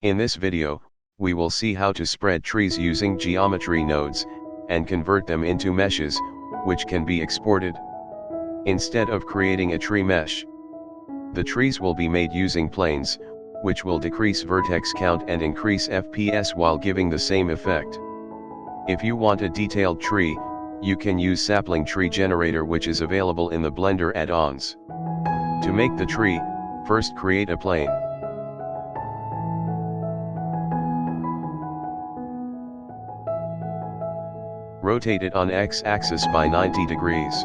In this video, we will see how to spread trees using geometry nodes, and convert them into meshes, which can be exported. Instead of creating a tree mesh, the trees will be made using planes, which will decrease vertex count and increase FPS while giving the same effect. If you want a detailed tree, you can use Sapling Tree Generator, which is available in the Blender add-ons. To make the tree, first create a plane. Rotate it on X-axis by 90 degrees.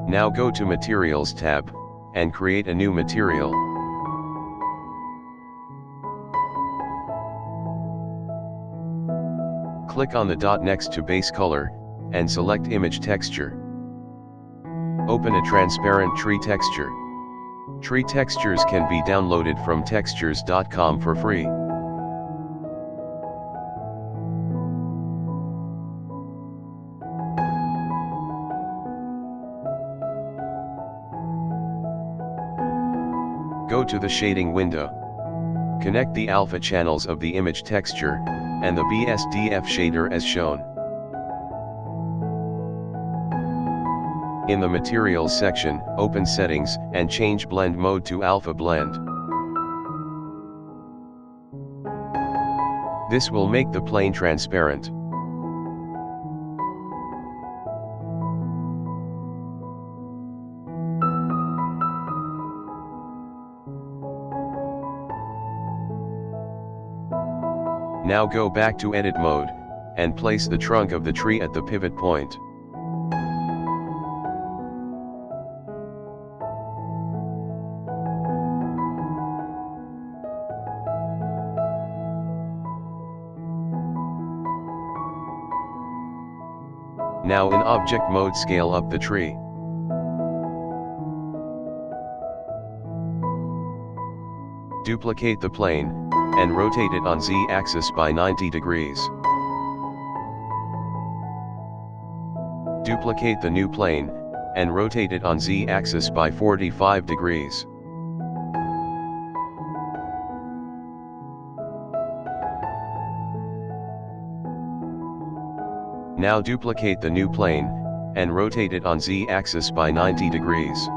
Now go to Materials tab, and create a new material. Click on the dot next to base color, and select image texture. Open a transparent tree texture. Tree textures can be downloaded from textures.com for free. Go to the shading window. Connect the alpha channels of the image texture, and the BSDF shader as shown. In the Materials section, open Settings, and change Blend Mode to Alpha Blend. This will make the plane transparent. Now go back to Edit mode, and place the trunk of the tree at the pivot point. Now in object mode, scale up the tree. Duplicate the plane, and rotate it on Z-axis by 90 degrees. Duplicate the new plane, and rotate it on Z-axis by 45 degrees. Now duplicate the new plane, and rotate it on Z-axis by 90 degrees.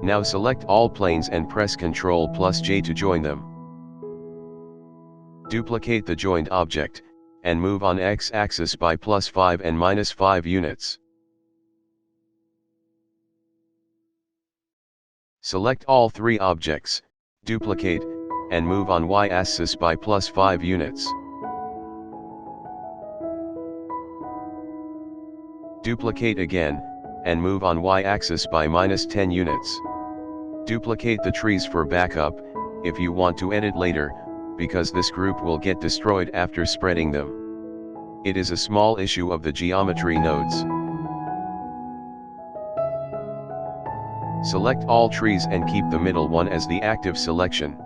Now select all planes and press Ctrl+J to join them. Duplicate the joined object, and move on X-axis by +5 and -5 units. Select all three objects, duplicate, and move on Y-axis by +5 units. Duplicate again, and move on Y-axis by -10 units. Duplicate the trees for backup, if you want to edit later, because this group will get destroyed after spreading them. It is a small issue of the geometry nodes. Select all trees and keep the middle one as the active selection.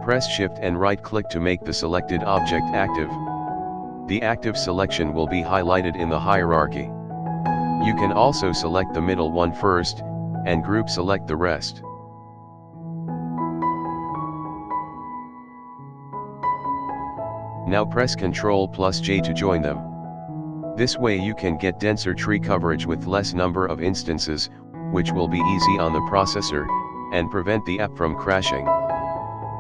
Press Shift and right-click to make the selected object active. The active selection will be highlighted in the hierarchy. You can also select the middle one first, and group select the rest. Now press Ctrl+J to join them. This way you can get denser tree coverage with less number of instances, which will be easy on the processor, and prevent the app from crashing.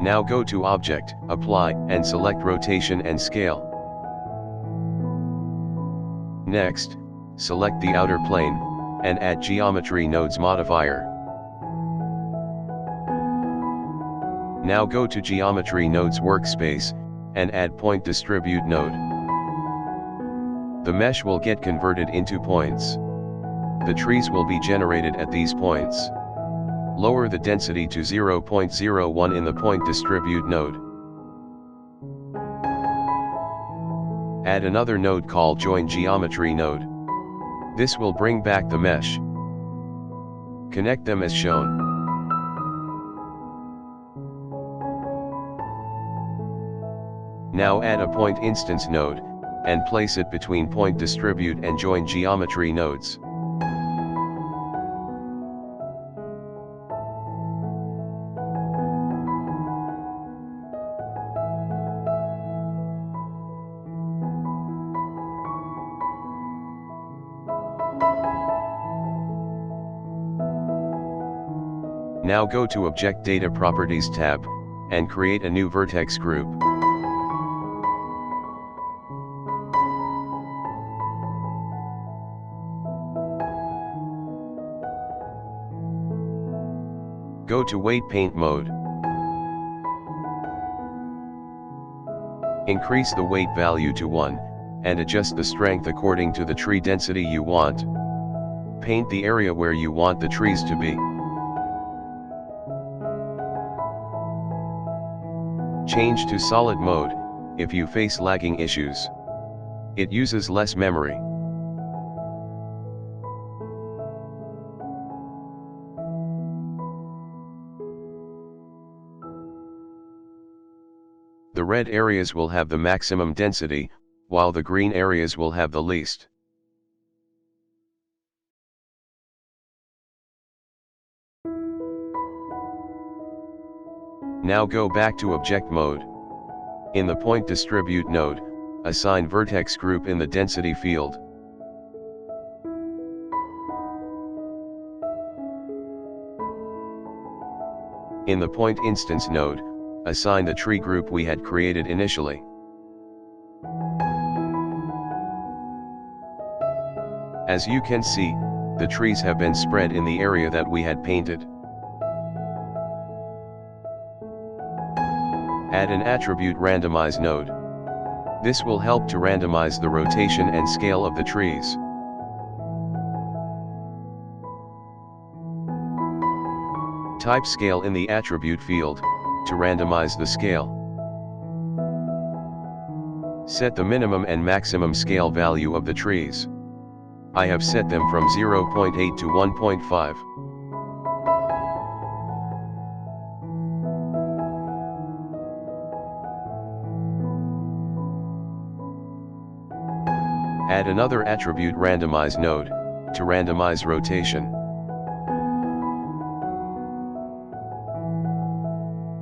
Now go to Object, Apply, and select Rotation and Scale. Next, select the outer plane, and add Geometry Nodes modifier. Now go to Geometry Nodes workspace, and add Point Distribute node. The mesh will get converted into points. The trees will be generated at these points. Lower the density to 0.01 in the Point Distribute node. Add another node called Join Geometry node. This will bring back the mesh. Connect them as shown. Now add a point instance node, and place it between point distribute and join geometry nodes. Now go to Object Data Properties tab, and create a new vertex group. Go to Weight Paint mode. Increase the weight value to 1, and adjust the strength according to the tree density you want. Paint the area where you want the trees to be. Change to solid mode, if you face lagging issues. It uses less memory. The red areas will have the maximum density, while the green areas will have the least. Now go back to Object mode. In the Point Distribute node, assign Vertex Group in the Density field. In the Point Instance node, assign the tree group we had created initially. As you can see, the trees have been spread in the area that we had painted. Add an attribute randomize node. This will help to randomize the rotation and scale of the trees. Type scale in the attribute field, to randomize the scale. Set the minimum and maximum scale value of the trees. I have set them from 0.8 to 1.5. Add another attribute randomize node, to randomize rotation.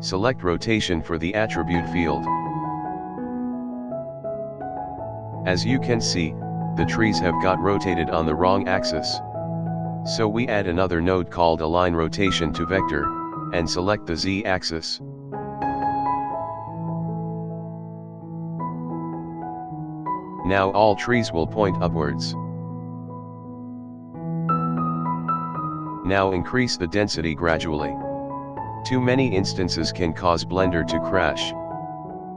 Select rotation for the attribute field. As you can see, the trees have got rotated on the wrong axis. So we add another node called align rotation to vector, and select the z-axis. Now all trees will point upwards. Now increase the density gradually. Too many instances can cause Blender to crash.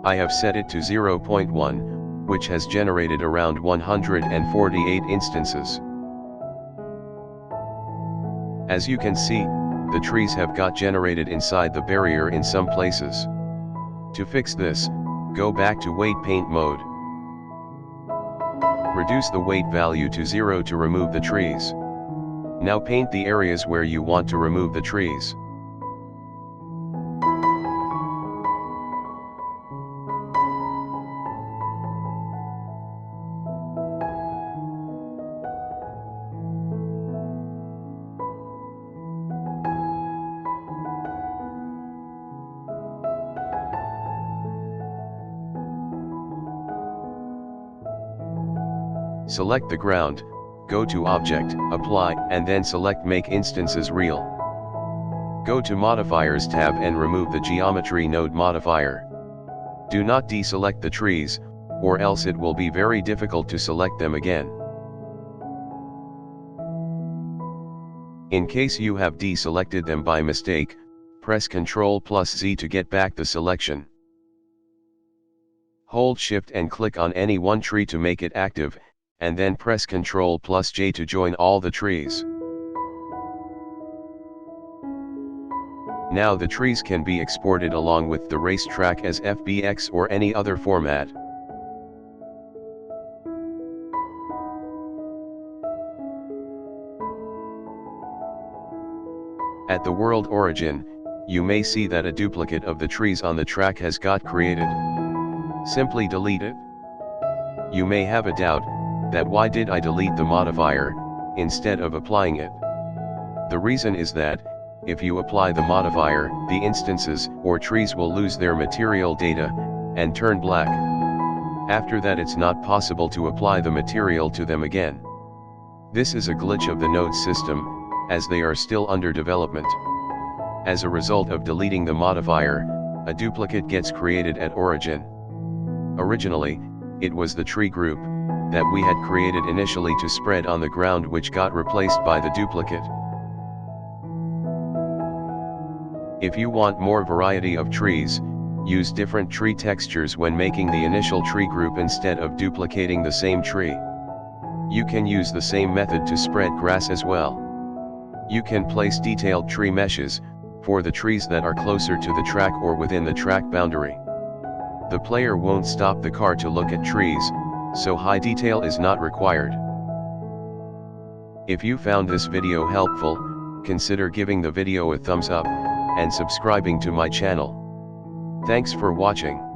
I have set it to 0.1, which has generated around 148 instances. As you can see, the trees have got generated inside the barrier in some places. To fix this, go back to Weight Paint mode. Reduce the weight value to 0 to remove the trees. Now paint the areas where you want to remove the trees. Select the ground, go to Object, Apply, and then select Make Instances Real. Go to Modifiers tab and remove the Geometry node modifier. Do not deselect the trees, or else it will be very difficult to select them again. In case you have deselected them by mistake, press Ctrl+Z to get back the selection. Hold Shift and click on any one tree to make it active, and then press Ctrl+J to join all the trees. Now the trees can be exported along with the racetrack as FBX or any other format. At the world origin, you may see that a duplicate of the trees on the track has got created. Simply delete it. You may have a doubt, that why did I delete the modifier, instead of applying it? The reason is that, if you apply the modifier, the instances or trees will lose their material data, and turn black. After that it's not possible to apply the material to them again. This is a glitch of the node system, as they are still under development. As a result of deleting the modifier, a duplicate gets created at origin. Originally, it was the tree group that we had created initially to spread on the ground which got replaced by the duplicate. If you want more variety of trees, use different tree textures when making the initial tree group instead of duplicating the same tree. You can use the same method to spread grass as well. You can place detailed tree meshes for the trees that are closer to the track or within the track boundary. The player won't stop the car to look at trees, so high detail is not required. If you found this video helpful, consider giving the video a thumbs up, and subscribing to my channel. Thanks for watching.